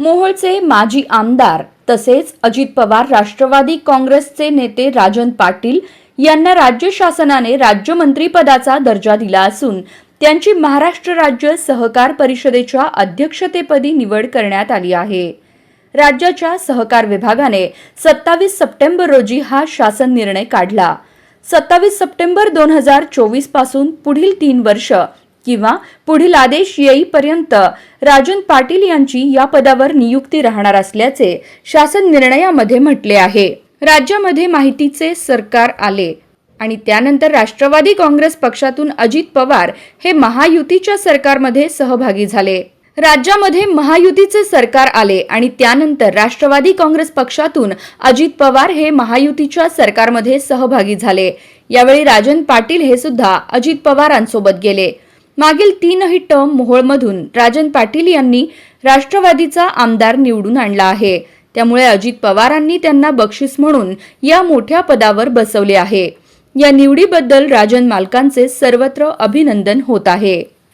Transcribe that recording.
मोहोळचे माजी आमदार तसेच अजित पवार राष्ट्रवादी काँग्रेसचे नेते राजन पाटील यांना राज्य शासनाने राज्यमंत्रीपदाचा दर्जा दिला असून त्यांची महाराष्ट्र राज्य सहकार परिषदेच्या अध्यक्षतेपदी निवड करण्यात आली आहे। राज्याच्या सहकार विभागाने 27 सप्टेंबर रोजी हा शासन निर्णय काढला। 27 सप्टेंबर 2024 पासून पुढील 3 वर्ष किंवा पुढील आदेश येईपर्यंत राजन पाटील यांची या पदावर नियुक्ती राहणार असल्याचे शासन निर्णयामध्ये म्हटले आहे। राज्यामध्ये माहितीचे सरकार आले आणि त्यानंतर राष्ट्रवादी काँग्रेस पक्षातून अजित पवार हे महायुतीच्या सरकारमध्ये सहभागी झाले। राज्यामध्ये महायुतीचे सरकार आले आणि त्यानंतर राष्ट्रवादी काँग्रेस पक्षातून अजित पवार हे महायुतीच्या सरकारमध्ये सहभागी झाले। यावेळी राजन पाटील हे सुद्धा अजित पवारांसोबत गेले। मागील 3 टर्म मोहोळमधून राजन पाटील यांनी राष्ट्रवादीचा आमदार निवडून आणला आहे। त्यामुळे अजित पवारांनी त्यांना बक्षीस म्हणून या मोठ्या पदावर बसवले आहे। या निवडीबद्दल राजन मालकांचे सर्वत्र अभिनंदन होत आहे।